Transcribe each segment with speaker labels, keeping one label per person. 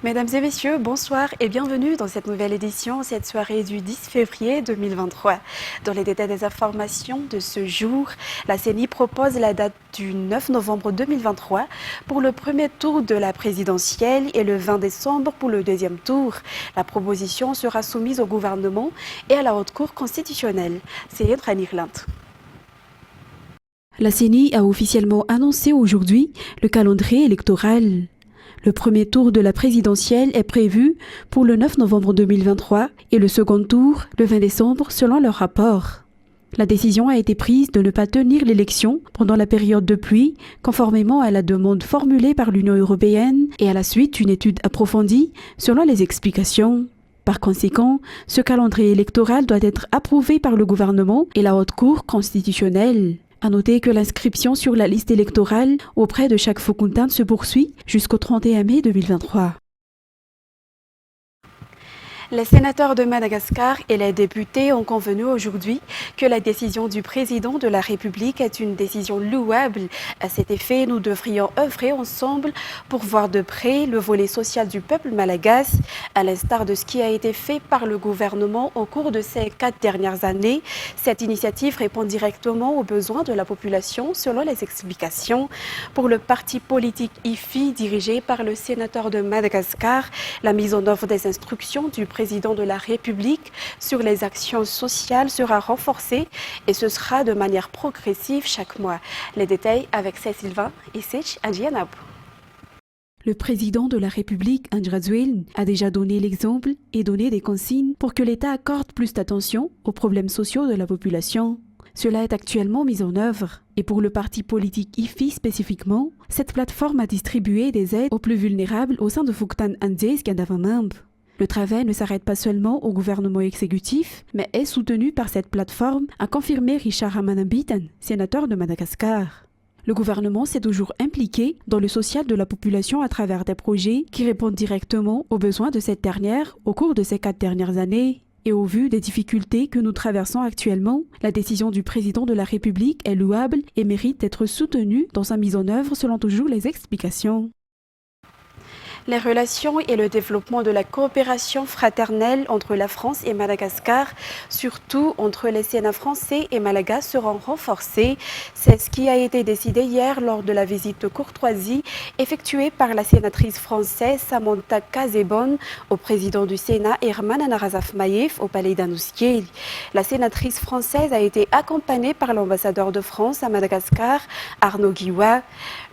Speaker 1: Mesdames et messieurs, bonsoir et bienvenue dans cette nouvelle édition, cette soirée du 10 février 2023. Dans les détails des informations de ce jour, la CENI propose la date du 9 novembre 2023 pour le premier tour de la présidentielle et le 20 décembre pour le deuxième tour. La proposition sera soumise au gouvernement et à la Haute Cour constitutionnelle. C'est Rani Irland. La CENI a officiellement annoncé aujourd'hui le calendrier électoral. Le premier tour de la présidentielle est prévu pour le 9 novembre 2023 et le second tour le 20 décembre selon leur rapport. La décision a été prise de ne pas tenir l'élection pendant la période de pluie, conformément à la demande formulée par l'Union européenne et à la suite d'une étude approfondie selon les explications. Par conséquent, ce calendrier électoral doit être approuvé par le gouvernement et la Haute Cour constitutionnelle. À noter que l'inscription sur la liste électorale auprès de chaque Foukountan se poursuit jusqu'au 31 mai 2023. Les sénateurs de Madagascar et les députés ont convenu aujourd'hui que la décision du président de la République est une décision louable. À cet effet, nous devrions œuvrer ensemble pour voir de près le volet social du peuple malagasy, à l'instar de ce qui a été fait par le gouvernement au cours de ces 4 dernières années. Cette initiative répond directement aux besoins de la population selon les explications. Pour le parti politique IFI dirigé par le sénateur de Madagascar, la mise en œuvre des instructions du président de la République sur les actions sociales sera renforcée et ce sera de manière progressive chaque mois. Les détails avec Cécile Sylvain et Sech Adjianab. Le président de la République, Andrzej a déjà donné l'exemple et donné des consignes pour que l'État accorde plus d'attention aux problèmes sociaux de la population. Cela est actuellement mis en œuvre. Et pour le parti politique IFI spécifiquement, cette plateforme a distribué des aides aux plus vulnérables au sein de Fuktan Andzes Gandavamamb. Le travail ne s'arrête pas seulement au gouvernement exécutif, mais est soutenu par cette plateforme, a confirmé Richard Ramanambitan, sénateur de Madagascar. Le gouvernement s'est toujours impliqué dans le social de la population à travers des projets qui répondent directement aux besoins de cette dernière au cours de ces 4 dernières années. Et au vu des difficultés que nous traversons actuellement, la décision du président de la République est louable et mérite d'être soutenue dans sa mise en œuvre selon toujours les explications. Les relations et le développement de la coopération fraternelle entre la France et Madagascar, surtout entre les Sénats français et malagas, seront renforcés. C'est ce qui a été décidé hier lors de la visite de courtoisie effectuée par la sénatrice française Samantha Kazebon au président du Sénat Herman Anarazafmaïev au palais d'Anouskiel. La sénatrice française a été accompagnée par l'ambassadeur de France à Madagascar, Arnaud Guiwa.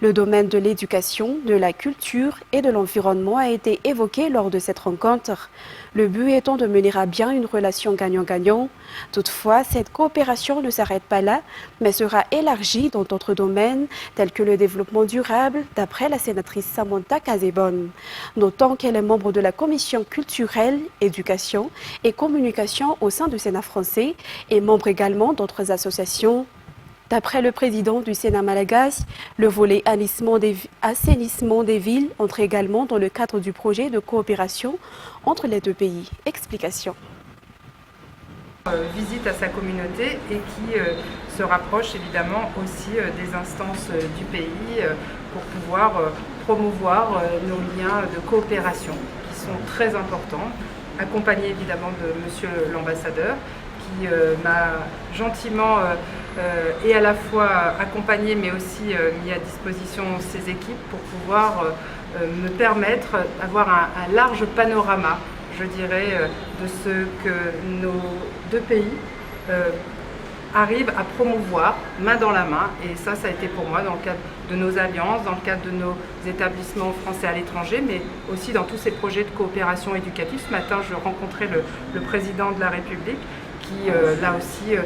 Speaker 1: Le domaine de l'éducation, de la culture et de l'environnement a été évoqué lors de cette rencontre. Le but étant de mener à bien une relation gagnant-gagnant. Toutefois, cette coopération ne s'arrête pas là, mais sera élargie dans d'autres domaines, tels que le développement durable, d'après la sénatrice Samantha Kazebon. Notant qu'elle est membre de la commission culturelle, éducation et communication au sein du Sénat français et membre également d'autres associations. D'après le président du Sénat malagasy, le volet assainissement des villes entre également dans le cadre du projet de coopération entre les deux pays. Explication.
Speaker 2: Visite à sa communauté et qui se rapproche évidemment aussi des instances du pays pour pouvoir promouvoir nos liens de coopération qui sont très importants, accompagné évidemment de monsieur l'ambassadeur qui m'a gentiment et à la fois accompagné mais aussi mis à disposition ses équipes pour pouvoir me permettre d'avoir un large panorama, je dirais, de ce que nos deux pays arrivent à promouvoir main dans la main. Et ça a été pour moi dans le cadre de nos alliances, dans le cadre de nos établissements français à l'étranger, mais aussi dans tous ces projets de coopération éducative. Ce matin, je rencontrais le président de la République qui, là aussi,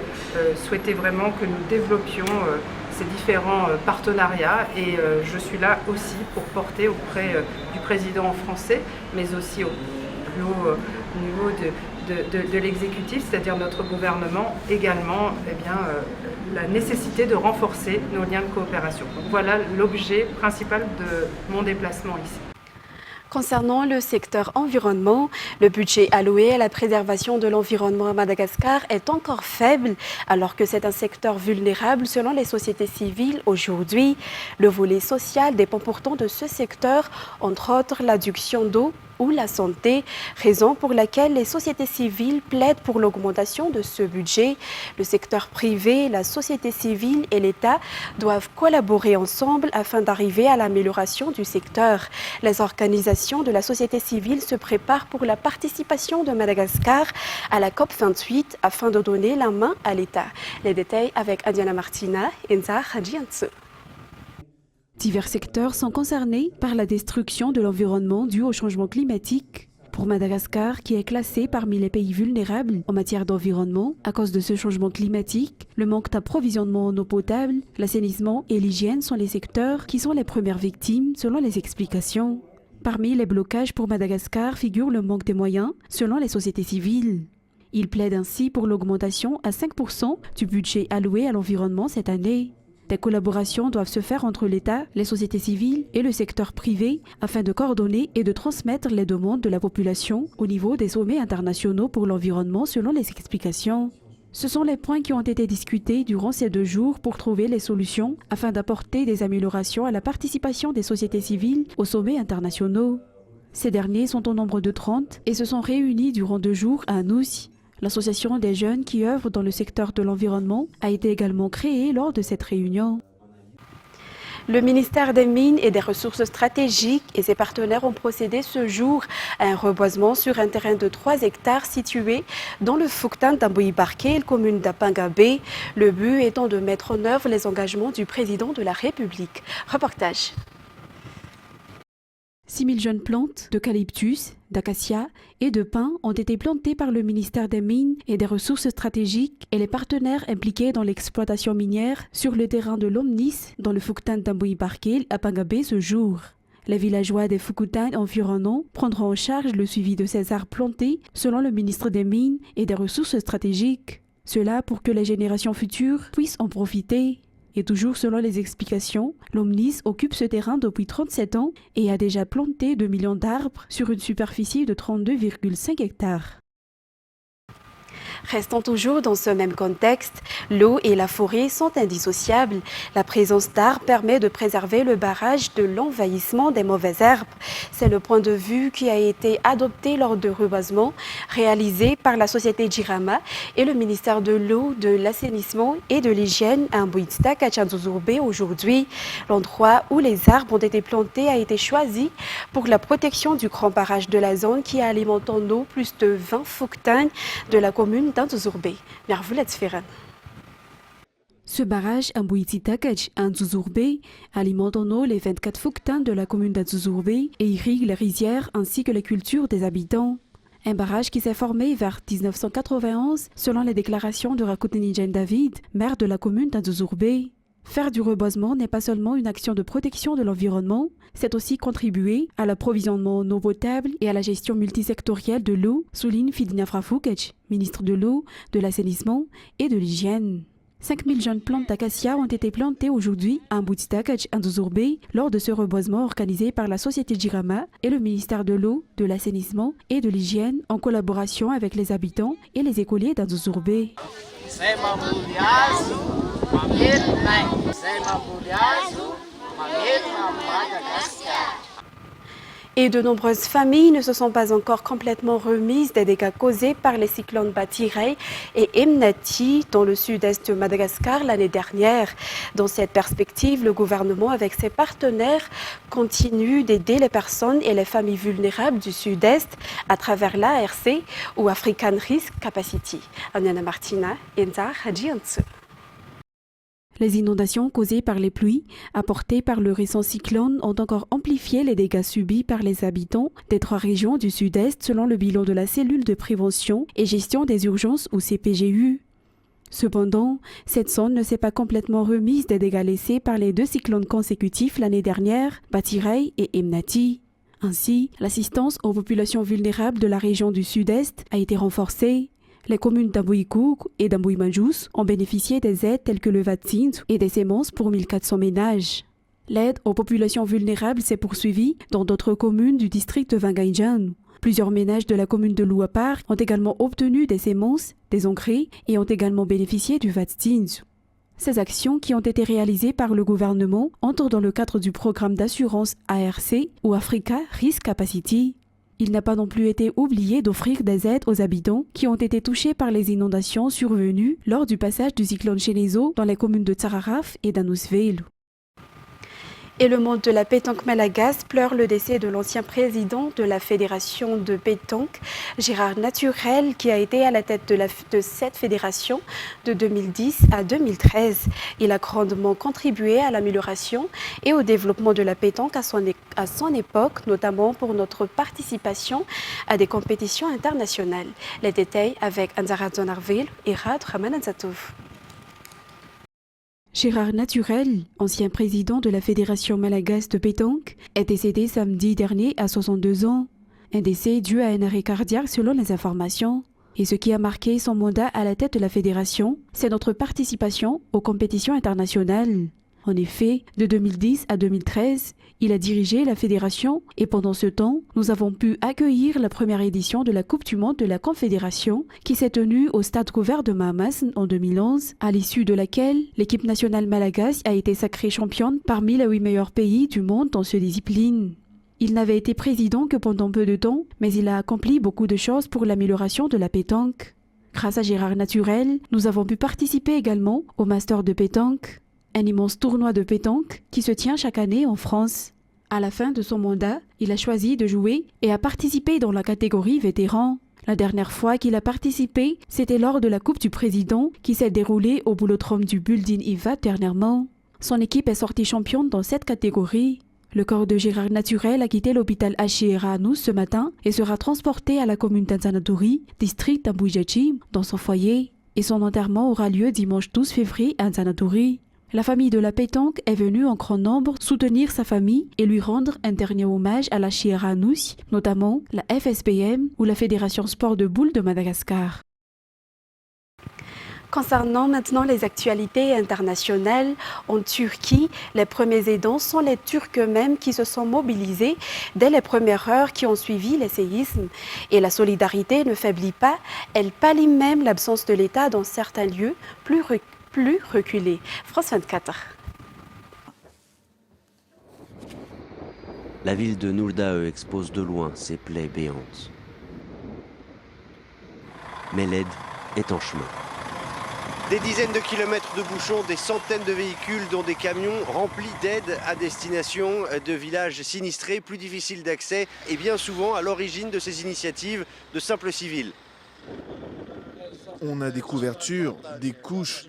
Speaker 2: souhaitait vraiment que nous développions ces différents partenariats. Et je suis là aussi pour porter auprès du président français, mais aussi au plus haut niveau de l'exécutif, c'est-à-dire notre gouvernement également, la nécessité de renforcer nos liens de coopération. Donc voilà l'objet principal de mon déplacement ici.
Speaker 1: Concernant le secteur environnement, le budget alloué à la préservation de l'environnement à Madagascar est encore faible, alors que c'est un secteur vulnérable selon les sociétés civiles aujourd'hui. Le volet social dépend pourtant de ce secteur, entre autres l'adduction d'eau ou la santé, raison pour laquelle les sociétés civiles plaident pour l'augmentation de ce budget. Le secteur privé, la société civile et l'État doivent collaborer ensemble afin d'arriver à l'amélioration du secteur. Les organisations de la société civile se préparent pour la participation de Madagascar à la COP28 afin de donner la main à l'État. Les détails avec Adiana Martina et Nza Hadjiantse. Divers secteurs sont concernés par la destruction de l'environnement due au changement climatique. Pour Madagascar, qui est classé parmi les pays vulnérables en matière d'environnement, à cause de ce changement climatique, le manque d'approvisionnement en eau potable, l'assainissement et l'hygiène sont les secteurs qui sont les premières victimes selon les explications. Parmi les blocages pour Madagascar figure le manque des moyens selon les sociétés civiles. Il plaide ainsi pour l'augmentation à 5% du budget alloué à l'environnement cette année. Des collaborations doivent se faire entre l'État, les sociétés civiles et le secteur privé afin de coordonner et de transmettre les demandes de la population au niveau des sommets internationaux pour l'environnement selon les explications. Ce sont les points qui ont été discutés durant ces 2 jours pour trouver les solutions afin d'apporter des améliorations à la participation des sociétés civiles aux sommets internationaux. Ces derniers sont au nombre de 30 et se sont réunis durant 2 jours à Anoussi. L'association des jeunes qui œuvrent dans le secteur de l'environnement a été également créée lors de cette réunion. Le ministère des Mines et des Ressources stratégiques et ses partenaires ont procédé ce jour à un reboisement sur un terrain de 3 hectares situé dans le Fouctan d'Amboui-Barké, commune d'Apangabé. Le but étant de mettre en œuvre les engagements du président de la République. Reportage. 6000 jeunes plantes d'eucalyptus, d'acacia et de pin ont été plantées par le ministère des Mines et des Ressources stratégiques et les partenaires impliqués dans l'exploitation minière sur le terrain de l'Omnis dans le Fouctan d'Amboui-Barké à Pangabé ce jour. Les villageois des Foukoutans environnants prendront en charge le suivi de ces arbres plantés selon le ministre des Mines et des Ressources stratégiques. Cela pour que les générations futures puissent en profiter. Et toujours selon les explications, l'Omnis occupe ce terrain depuis 37 ans et a déjà planté 2 millions d'arbres sur une superficie de 32,5 hectares. Restons toujours dans ce même contexte, l'eau et la forêt sont indissociables. La présence d'arbres permet de préserver le barrage de l'envahissement des mauvaises herbes. C'est le point de vue qui a été adopté lors de reboisement réalisé par la société Jirama et le ministère de l'eau, de l'assainissement et de l'hygiène à Mbouitstak à Tchandzouzourbe aujourd'hui. L'endroit où les arbres ont été plantés a été choisi pour la protection du grand barrage de la zone qui alimente en eau plus de 20 fouctagnes de la commune d'Andzouzourbe. Ce barrage à Mbouitstak à Andzouzourbe alimente en eau les 24 fouctagnes de la commune d'Andzouzourbe et irrigue les rizières ainsi que les cultures des habitants. Un barrage qui s'est formé vers 1991 selon les déclarations de Rakuteni Jane David, maire de la commune d'Andzouzourbe. Faire du reboisement n'est pas seulement une action de protection de l'environnement, c'est aussi contribuer à l'approvisionnement en eau potable et à la gestion multisectorielle de l'eau, souligne Fidina Frafouket, ministre de l'eau, de l'assainissement et de l'hygiène. 5000 jeunes plantes d'acacia ont été plantées aujourd'hui à Mbouitstak, Andzouzourbe, lors de ce reboisement organisé par la société Jirama et le ministère de l'eau, de l'assainissement et de l'hygiène en collaboration avec les habitants et les écoliers d'Andzouzourbe. Et de nombreuses familles ne se sont pas encore complètement remises des dégâts causés par les cyclones Batirei et Emnati dans le sud-est de Madagascar l'année dernière. Dans cette perspective, le gouvernement avec ses partenaires continue d'aider les personnes et les familles vulnérables du sud-est à travers l'ARC ou African Risk Capacity. Adiana Martina et Nza Hadjiantse. Les inondations causées par les pluies apportées par le récent cyclone ont encore amplifié les dégâts subis par les habitants des 3 régions du sud-est selon le bilan de la cellule de prévention et gestion des urgences ou CPGU. Cependant, cette zone ne s'est pas complètement remise des dégâts laissés par les 2 cyclones consécutifs l'année dernière, Batirei et Emnati. Ainsi, l'assistance aux populations vulnérables de la région du sud-est a été renforcée. Les communes d'Ambouikouk et d'Ambouimandjous ont bénéficié des aides telles que le vaccin et des semences pour 1400 ménages. L'aide aux populations vulnérables s'est poursuivie dans d'autres communes du district de Vangaïdjan. Plusieurs ménages de la commune de Louapar ont également obtenu des semences, des engrais et ont également bénéficié du vaccin. Ces actions qui ont été réalisées par le gouvernement entrent dans le cadre du programme d'assurance ARC ou Africa Risk Capacity. Il n'a pas non plus été oublié d'offrir des aides aux habitants qui ont été touchés par les inondations survenues lors du passage du cyclone Chenezo dans les communes de Tsararaf et d'Anousveil. Et le monde de la pétanque malagasy pleure le décès de l'ancien président de la fédération de pétanque, Gérard Naturel, qui a été à la tête de cette fédération de 2010 à 2013. Il a grandement contribué à l'amélioration et au développement de la pétanque à son époque, notamment pour notre participation à des compétitions internationales. Les détails avec Anzara Zonarville et Rad Ramananzatov. Gérard Naturel, ancien président de la Fédération malagasy de pétanque, est décédé samedi dernier à 62 ans. Un décès dû à un arrêt cardiaque selon les informations. Et ce qui a marqué son mandat à la tête de la fédération, c'est notre participation aux compétitions internationales. En effet, de 2010 à 2013, il a dirigé la fédération et pendant ce temps, nous avons pu accueillir la première édition de la Coupe du Monde de la Confédération qui s'est tenue au Stade couvert de Mahamasn en 2011, à l'issue de laquelle l'équipe nationale malagasy a été sacrée championne parmi les 8 meilleurs pays du monde dans cette discipline. Il n'avait été président que pendant peu de temps, mais il a accompli beaucoup de choses pour l'amélioration de la pétanque. Grâce à Gérard Naturel, nous avons pu participer également au Master de pétanque, un immense tournoi de pétanque qui se tient chaque année en France. À la fin de son mandat, il a choisi de jouer et a participé dans la catégorie vétéran. La dernière fois qu'il a participé, c'était lors de la Coupe du Président qui s'est déroulée au boulodrome du Building Iva dernièrement. Son équipe est sortie championne dans cette catégorie. Le corps de Gérard Naturel a quitté l'hôpital H.I.R.A. Anous ce matin et sera transporté à la commune d'Anzanatori, district d'Ambujachim, dans son foyer. Et son enterrement aura lieu dimanche 12 février à Anzanatori. La famille de la pétanque est venue en grand nombre soutenir sa famille et lui rendre un dernier hommage à la H.I.R.A. Anous, notamment la FSPM ou la Fédération Sport de Boules de Madagascar. Concernant maintenant les actualités internationales, en Turquie, les premiers aidants sont les Turcs eux-mêmes qui se sont mobilisés dès les premières heures qui ont suivi les séismes. Et la solidarité ne faiblit pas, elle pallie même l'absence de l'État dans certains lieux plus reculés. France 24.
Speaker 3: La ville de Nurdağı expose de loin ses plaies béantes. Mais l'aide est en chemin.
Speaker 4: Des dizaines de kilomètres de bouchons, des centaines de véhicules dont des camions remplis d'aide à destination de villages sinistrés, plus difficiles d'accès et bien souvent à l'origine de ces initiatives de simples civils.
Speaker 5: On a des couvertures, des couches,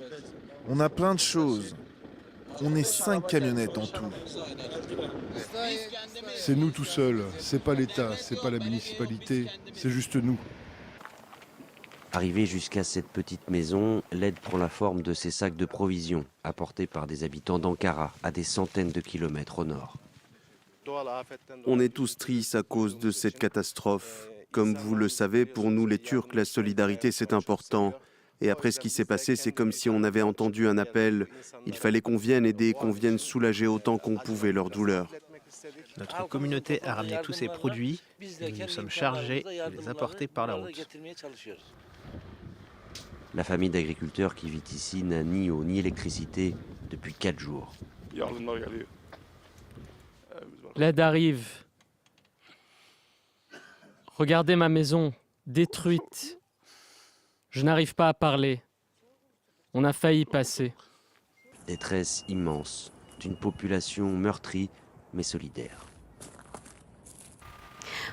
Speaker 5: on a plein de choses. On est 5 camionnettes en tout.
Speaker 6: C'est nous tout seuls, c'est pas l'État, c'est pas la municipalité, c'est juste nous.
Speaker 3: Arrivé jusqu'à cette petite maison, l'aide prend la forme de ces sacs de provisions apportés par des habitants d'Ankara à des centaines de kilomètres au nord.
Speaker 7: On est tous tristes à cause de cette catastrophe. Comme vous le savez, pour nous les Turcs, la solidarité c'est important. Et après ce qui s'est passé, c'est comme si on avait entendu un appel. Il fallait qu'on vienne aider, qu'on vienne soulager autant qu'on pouvait leur douleur.
Speaker 8: Notre communauté a ramené tous ces produits et nous nous sommes chargés de les apporter par la route.
Speaker 3: La famille d'agriculteurs qui vit ici n'a ni eau ni électricité depuis 4 jours.
Speaker 9: L'aide arrive. Regardez ma maison, détruite. Je n'arrive pas à parler. On a failli passer.
Speaker 3: Détresse immense d'une population meurtrie mais solidaire.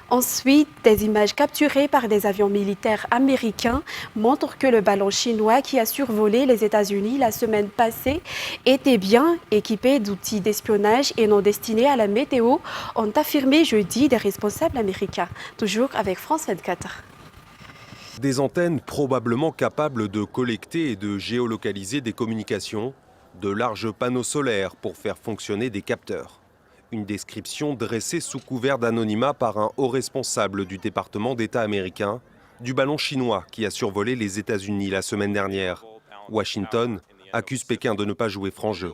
Speaker 1: Ensuite, des images capturées par des avions militaires américains montrent que le ballon chinois qui a survolé les États-Unis la semaine passée était bien équipé d'outils d'espionnage et non destinés à la météo, ont affirmé jeudi des responsables américains. Toujours avec France 24.
Speaker 10: Des antennes probablement capables de collecter et de géolocaliser des communications, de larges panneaux solaires pour faire fonctionner des capteurs. Une description dressée sous couvert d'anonymat par un haut responsable du département d'État américain du ballon chinois qui a survolé les États-Unis la semaine dernière. Washington accuse Pékin de ne pas jouer franc jeu.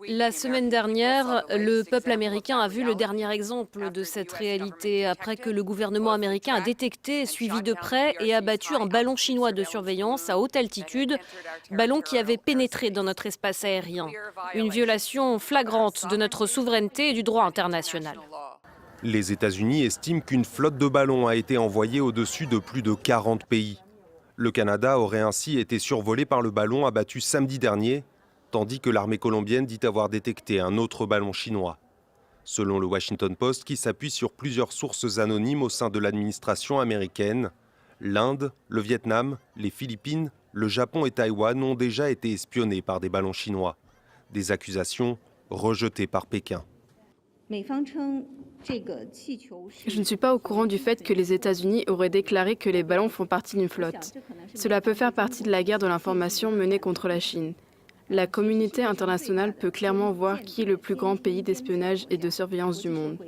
Speaker 11: La semaine dernière, le peuple américain a vu le dernier exemple de cette réalité après que le gouvernement américain a détecté, suivi de près et abattu un ballon chinois de surveillance à haute altitude, ballon qui avait pénétré dans notre espace aérien. Une violation flagrante de notre souveraineté et du droit international.
Speaker 10: Les États-Unis estiment qu'une flotte de ballons a été envoyée au-dessus de plus de 40 pays. Le Canada aurait ainsi été survolé par le ballon abattu samedi dernier, tandis que l'armée colombienne dit avoir détecté un autre ballon chinois. Selon le Washington Post, qui s'appuie sur plusieurs sources anonymes au sein de l'administration américaine, l'Inde, le Vietnam, les Philippines, le Japon et Taïwan ont déjà été espionnés par des ballons chinois. Des accusations rejetées par Pékin.
Speaker 12: Je ne suis pas au courant du fait que les États-Unis auraient déclaré que les ballons font partie d'une flotte. Cela peut faire partie de la guerre de l'information menée contre la Chine. La communauté internationale peut clairement voir qui est le plus grand pays d'espionnage et de surveillance du monde.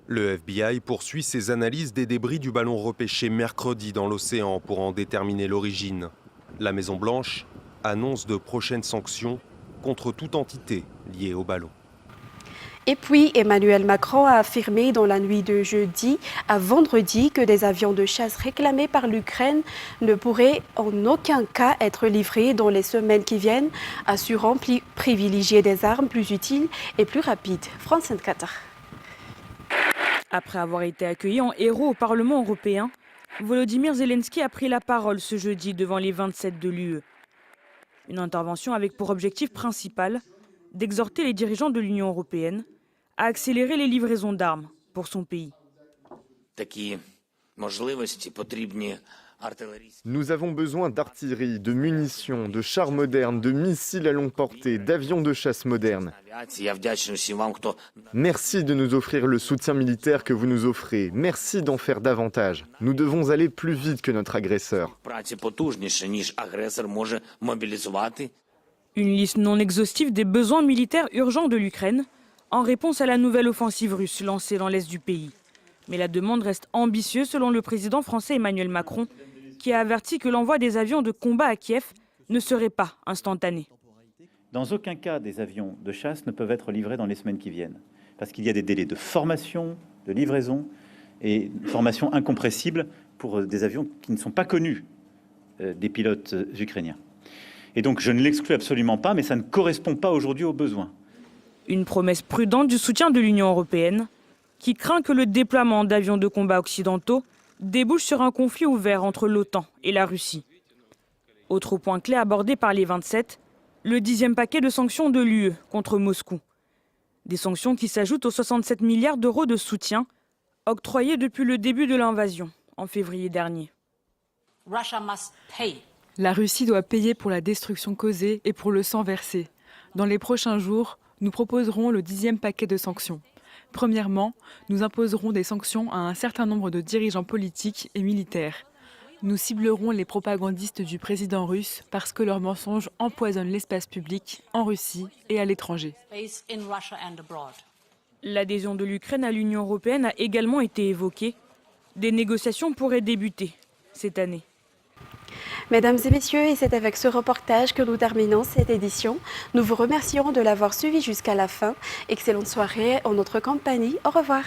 Speaker 10: Le FBI poursuit ses analyses des débris du ballon repêché mercredi dans l'océan pour en déterminer l'origine. La Maison-Blanche annonce de prochaines sanctions contre toute entité liée au ballon.
Speaker 1: Et puis, Emmanuel Macron a affirmé dans la nuit de jeudi à vendredi que des avions de chasse réclamés par l'Ukraine ne pourraient en aucun cas être livrés dans les semaines qui viennent, assurant privilégier des armes plus utiles et plus rapides. France 24.
Speaker 13: Après avoir été accueilli en héros au Parlement européen, Volodymyr Zelensky a pris la parole ce jeudi devant les 27 de l'UE. Une intervention avec pour objectif principal d'exhorter les dirigeants de l'Union européenne à accélérer les livraisons d'armes pour son pays.
Speaker 14: Nous avons besoin d'artillerie, de munitions, de chars modernes, de missiles à longue portée, d'avions de chasse modernes. Merci de nous offrir le soutien militaire que vous nous offrez. Merci d'en faire davantage. Nous devons aller plus vite que notre agresseur.
Speaker 13: Une liste non exhaustive des besoins militaires urgents de l'Ukraine en réponse à la nouvelle offensive russe lancée dans l'est du pays. Mais la demande reste ambitieuse selon le président français Emmanuel Macron, qui a averti que l'envoi des avions de combat à Kiev ne serait pas instantané.
Speaker 15: Dans aucun cas, des avions de chasse ne peuvent être livrés dans les semaines qui viennent, parce qu'il y a des délais de formation, de livraison, et une formation incompressible pour des avions qui ne sont pas connus des pilotes ukrainiens. Et donc je ne l'exclus absolument pas, mais ça ne correspond pas aujourd'hui aux besoins.
Speaker 13: Une promesse prudente du soutien de l'Union européenne, qui craint que le déploiement d'avions de combat occidentaux débouche sur un conflit ouvert entre l'OTAN et la Russie. Autre point clé abordé par les 27, le 10e paquet de sanctions de l'UE contre Moscou. Des sanctions qui s'ajoutent aux 67 milliards d'euros de soutien octroyés depuis le début de l'invasion, en février dernier.
Speaker 16: La Russie doit payer pour la destruction causée et pour le sang versé. Dans les prochains jours, nous proposerons le 10e paquet de sanctions. Premièrement, nous imposerons des sanctions à un certain nombre de dirigeants politiques et militaires. Nous ciblerons les propagandistes du président russe parce que leurs mensonges empoisonnent l'espace public en Russie et à l'étranger.
Speaker 13: L'adhésion de l'Ukraine à l'Union européenne a également été évoquée. Des négociations pourraient débuter cette année.
Speaker 1: Mesdames et messieurs, et c'est avec ce reportage que nous terminons cette édition. Nous vous remercions de l'avoir suivi jusqu'à la fin. Excellente soirée en notre compagnie. Au revoir.